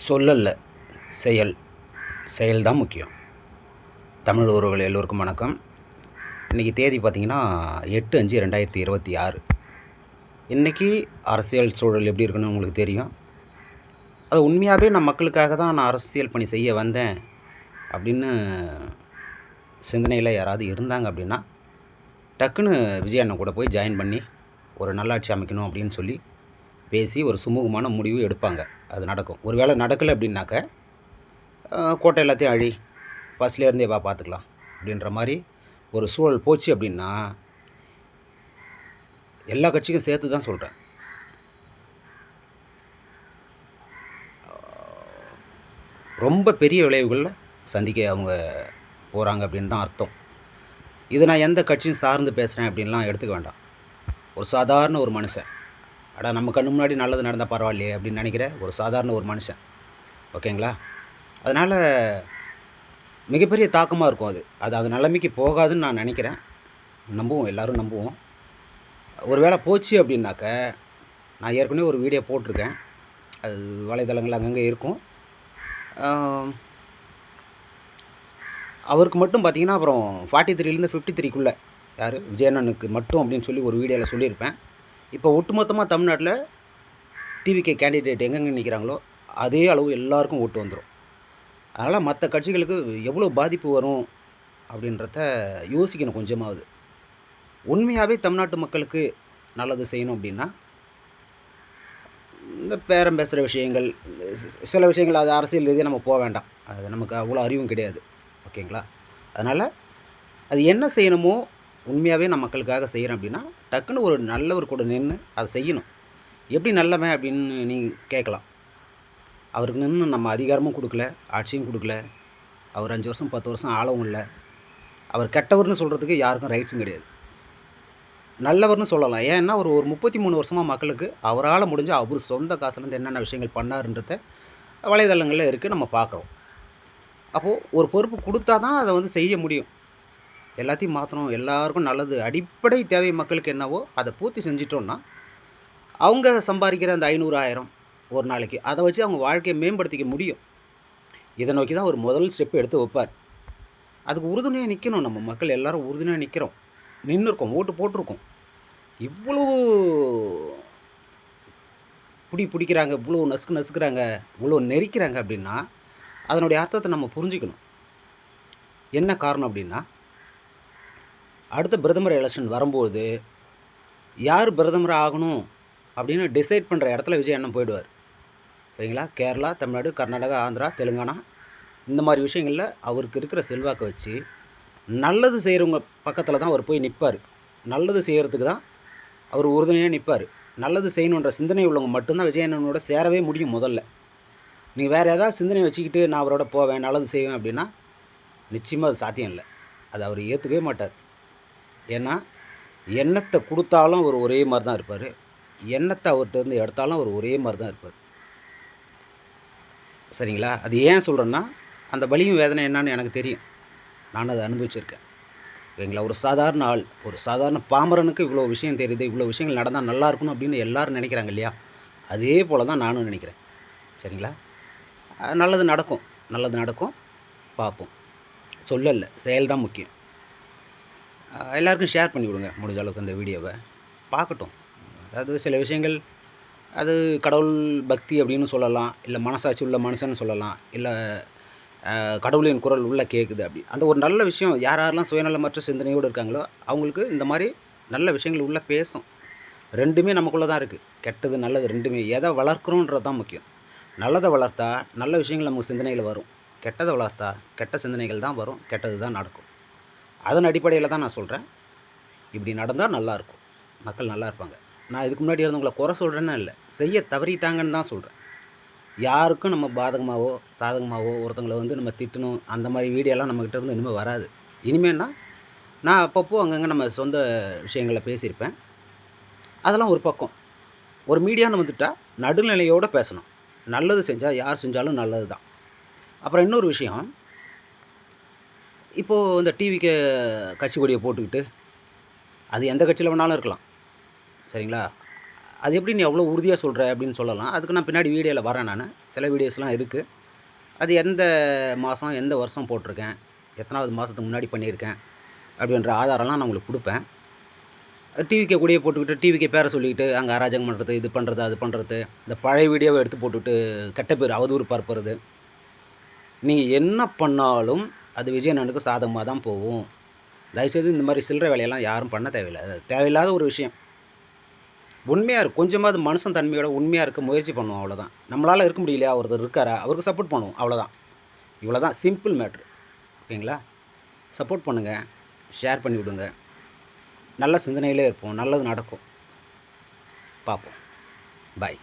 சொல்லல்ல, செயல். செயல் தான் முக்கியம். தமிழ் உறவுகள் எல்லோருக்கும் வணக்கம். இன்றைக்கி தேதி பார்த்திங்கன்னா 8/5/2026. இன்றைக்கி அரசியல் சூழல் எப்படி இருக்குன்னு உங்களுக்கு தெரியும். அது உண்மையாகவே நான் மக்களுக்காக தான் நான் அரசியல் பணி செய்ய வந்தேன் அப்படின்னு சிந்தனையில் யாராவது இருந்தாங்க அப்படின்னா, டக்குன்னு விஜய் அண்ணன் கூட போய் ஜாயின் பண்ணி ஒரு நல்லாட்சி அமைக்கணும் அப்படின்னு சொல்லி பேசி ஒரு சுமூகமான முடிவு எடுப்பாங்க. அது நடக்கும். ஒரு வேளை நடக்கலை அப்படின்னாக்க, கோட்டை எல்லாத்தையும் அழி, ஃபஸ்ட்லேருந்தே வா பார்த்துக்கலாம் அப்படின்ற மாதிரி ஒரு சூழல் போச்சு அப்படின்னா, எல்லா கட்சிக்கும் சேர்த்து தான் சொல்கிறேன், ரொம்ப பெரிய விளைவுகளில் சந்திக்க அவங்க போகிறாங்க அப்படின்னு தான் அர்த்தம். இது நான் எந்த கட்சியும் சார்ந்து பேசுகிறேன் அப்படின்லாம் எடுத்துக்க வேண்டாம். ஒரு சாதாரண ஒரு மனுஷன், நம்ம கண்ணு முன்னாடி நல்லது நடந்தால் பரவாயில்லையே அப்படின்னு நினைக்கிற ஒரு சாதாரண ஒரு மனுஷன், ஓகேங்களா? அதனால் மிகப்பெரிய தாக்கமாக இருக்கும். அது அது நிலைமைக்கு போகாதுன்னு நான் நினைக்கிறேன். நம்புவோம், எல்லோரும் நம்புவோம். ஒரு வேளை போச்சு அப்படின்னாக்க, நான் ஏற்கனவே ஒரு வீடியோ போட்டிருக்கேன். அது வலைதளங்கள் அங்கங்கே இருக்கும். அவருக்கு மட்டும் பார்த்திங்கன்னா அப்புறம் 43லேருந்து 53க்குள்ளே யார் விஜயண்ணனுக்கு மட்டும் அப்படின்னு சொல்லி ஒரு வீடியோவில் சொல்லியிருப்பேன். இப்போ ஒட்டுமொத்தமாக தமிழ்நாட்டில் டிவிகே கேண்டிடேட் எங்கெங்கே நிற்கிறாங்களோ அதே அளவு எல்லாருக்கும் ஓட்டு வந்துடும். அதனால் மற்ற கட்சிகளுக்கு எவ்வளோ பாதிப்பு வரும் அப்படின்றத யோசிக்கணும் கொஞ்சமாவது. உண்மையாகவே தமிழ்நாட்டு மக்களுக்கு நல்லது செய்யணும் அப்படின்னா, இந்த பேரம் பேசுகிற விஷயங்கள், சில விஷயங்கள் அது அரசியல் ரீதியாக நம்ம போக வேண்டாம். அது நமக்கு அவ்வளோ அறிவும் கிடையாது, ஓகேங்களா? அதனால் அது என்ன செய்யணுமோ உண்மையாகவே நான் மக்களுக்காக செய்கிறேன் அப்படின்னா, டக்குன்னு ஒரு நல்லவர் கூட நின்று அதை செய்யணும். எப்படி நல்லவன் அப்படின்னு நீங்கள் கேட்கலாம். அவருக்கு நின்று நம்ம அதிகாரமும் கொடுக்கல, ஆட்சியும் கொடுக்கல. அவர் 5 வருஷம் 10 வருஷம் ஆளவும் இல்லை. அவர் கெட்டவர்னு சொல்கிறதுக்கு யாருக்கும் ரைட்ஸும் கிடையாது. நல்லவர்னு சொல்லலாம். ஏன்னா ஒரு 33 வருஷமாக மக்களுக்கு அவரால் முடிஞ்ச அவர் சொந்த காசுலேருந்து என்னென்ன விஷயங்கள் பண்ணாருன்றத வலைதளங்களில் இருக்குது, நம்ம பார்க்குறோம். அப்போது ஒரு பொறுப்பு கொடுத்தா தான் அதை வந்து செய்ய முடியும். எல்லாத்தையும் மாற்றணும், எல்லாருக்கும் நல்லது, அடிப்படை தேவை மக்களுக்கு என்னவோ அதை பூர்த்தி செஞ்சிட்டோன்னா, அவங்க சம்பாதிக்கிற அந்த 500, 1000 ஒரு நாளைக்கு அதை வச்சு அவங்க வாழ்க்கையை மேம்படுத்திக்க முடியும். இதை நோக்கி தான் ஒரு முதல் ஸ்டெப்பு எடுத்து வைப்பார். அதுக்கு உறுதுணையாக நிற்கணும். நம்ம மக்கள் எல்லோரும் உறுதுணையாக நிற்கிறோம், நின்றுருக்கோம், ஓட்டு போட்டிருக்கோம். இவ்வளோ பிடிக்கிறாங்க, இவ்வளோ நசுக்குறாங்க, இவ்வளோ நெரிக்கிறாங்க அப்படின்னா அதனுடைய அர்த்தத்தை நம்ம புரிஞ்சுக்கணும். என்ன காரணம் அப்படின்னா, அடுத்த பிரதமர் எலெக்ஷன் வரும்போது யார் பிரதமர் ஆகணும் அப்படின்னு டிசைட் பண்ணுற இடத்துல விஜய் அண்ணன் போயிடுவார். சரிங்களா? கேரளா, தமிழ்நாடு, கர்நாடகா, ஆந்திரா, தெலுங்கானா இந்த மாதிரி விஷயங்களில் அவருக்கு இருக்கிற செல்வாக்கை வச்சு நல்லது செய்கிறவங்க பக்கத்தில் தான் அவர் போய் நிற்பார். நல்லது செய்கிறதுக்கு தான் அவர் உறுதுணையாக நிற்பார். நல்லது செய்யணுன்ற சிந்தனை உள்ளவங்க மட்டும்தான் விஜய் அண்ணனோட சேரவே முடியும். முதல்ல நீங்கள் வேறு ஏதாவது சிந்தனை வச்சுக்கிட்டு நான் அவரோட போவேன், நல்லது செய்வேன் அப்படின்னா நிச்சயமாக அது சாத்தியம் இல்லை. அது அவர் ஏற்றுக்கவே மாட்டார். ஏன்னா எண்ணத்தை கொடுத்தாலும் அவர் ஒரே மாதிரி தான் இருப்பார், எண்ணத்தை அவர்கிட்டருந்து எடுத்தாலும் அவர் ஒரே மாதிரி தான் இருப்பார். சரிங்களா? அது ஏன் சொல்கிறேன்னா, அந்த வலியும் வேதனை என்னான்னு எனக்கு தெரியும். நான் அதை அனுபவிச்சிருக்கேன். ஓகேங்களா? ஒரு சாதாரண ஆள், ஒரு சாதாரண பாமரனுக்கு இவ்வளோ விஷயம் தெரியுது, இவ்வளோ விஷயங்கள் நடந்தால் நல்லா இருக்கணும் அப்படின்னு எல்லோரும் நினைக்கிறாங்க இல்லையா? அதே போல் தான் நானும் நினைக்கிறேன். சரிங்களா? நல்லது நடக்கும், நல்லது நடக்கும், பார்ப்போம். சொல்லலை, செயல் தான் முக்கியம். எல்லாருக்கும் ஷேர் பண்ணி விடுங்க முடிஞ்ச அளவுக்கு அந்த வீடியோவை பார்க்கட்டும். அதாவது சில விஷயங்கள் அது கடவுள் பக்தி அப்படின்னு சொல்லலாம், இல்லை மனசாட்சி உள்ள மனுஷன்னு சொல்லலாம், இல்லை கடவுளின் குரல் உள்ளே கேட்குது அப்படி. அந்த ஒரு நல்ல விஷயம் யாரெல்லாம் சுயநலமற்ற சிந்தனையோடு இருக்காங்களோ அவங்களுக்கு இந்த மாதிரி நல்ல விஷயங்கள் உள்ளே பேசும். ரெண்டுமே நமக்குள்ளே தான் இருக்குது, கெட்டது நல்லது ரெண்டுமே. எதை வளர்க்குறோன்றது தான் முக்கியம். நல்லதை வளர்த்தா நல்ல விஷயங்கள் நமக்கு சிந்தனைகள் வரும், கெட்டதை வளர்த்தா கெட்ட சிந்தனைகள் தான் வரும், கெட்டது தான் நடக்கும். அதன் அடிப்படையில் தான் நான் சொல்கிறேன், இப்படி நடந்தால் நல்லாயிருக்கும், மக்கள் நல்லா இருப்பாங்க. நான் இதுக்கு முன்னாடி இருந்தவங்களை குறை சொல்கிறேன்னு இல்லை, செய்ய தவறிட்டாங்கன்னு தான் சொல்கிறேன். யாருக்கும் நம்ம பாதகமாகவோ சாதகமாகவோ ஒருத்தங்களை வந்து நம்ம திட்டணும் அந்த மாதிரி வீடியோலாம் நம்மக்கிட்ட இருந்து இனிமேல் வராது. இனிமேல்னா நான் அப்பப்போ அங்கங்கே நம்ம சொந்த விஷயங்களை பேசியிருப்பேன். அதெல்லாம் ஒரு பக்கம். ஒரு மீடியான்னு வந்துட்டால் நடுநிலையோடு பேசணும். நல்லது செஞ்சால் யார் செஞ்சாலும் நல்லது தான். அப்புறம் இன்னொரு விஷயம், இப்போது இந்த டிவிக்கு கட்சி கொடியை போட்டுக்கிட்டு அது எந்த கட்சியில் வேணாலும் இருக்கலாம், சரிங்களா? அது எப்படி நீ அவ்வளோ உறுதியாக சொல்கிற அப்படின்னு சொல்லலாம். அதுக்கு நான் பின்னாடி வீடியோவில் வரேன் நான். சில வீடியோஸ்லாம் இருக்குது. அது எந்த மாதம் எந்த வருஷம் போட்டிருக்கேன், எத்தனாவது மாதத்துக்கு முன்னாடி பண்ணியிருக்கேன் அப்படின்ற ஆதாரம்லாம் நான் உங்களுக்கு கொடுப்பேன். டிவிக்கே கூடயே போட்டுக்கிட்டு டிவிக்கே பேரை சொல்லிக்கிட்டு அங்கே அராஜகம் பண்ணுறது, இது பண்ணுறது, அது பண்ணுறது, இந்த பழைய வீடியோவை எடுத்து போட்டுவிட்டு கெட்ட பேர் அவதூறு பரப்புறது, நீங்கள் என்ன பண்ணாலும் அது விஜயண்ணனுக்கு சாதகமாக தான் போகும். தயவுசெய்து இந்த மாதிரி சில்லறை வேலையெல்லாம் யாரும் பண்ண தேவையில்லை. அது தேவையில்லாத ஒரு விஷயம். உண்மையாக இருக்கும், கொஞ்சமாவது மனுஷன் தன்மையோட உண்மையாக இருக்க முயற்சி பண்ணுவோம், அவ்வளோதான். நம்மளால் இருக்க முடியலையா, ஒருத்தர் இருக்காரா, அவருக்கு சப்போர்ட் பண்ணுவோம், அவ்வளோதான். இவ்வளோ தான் சிம்பிள் மேட்ரு. ஓகேங்களா? சப்போர்ட் பண்ணுங்கள், ஷேர் பண்ணி விடுங்க. நல்ல சிந்தனையிலே இருப்போம், நல்லது நடக்கும். பார்ப்போம். பாய்.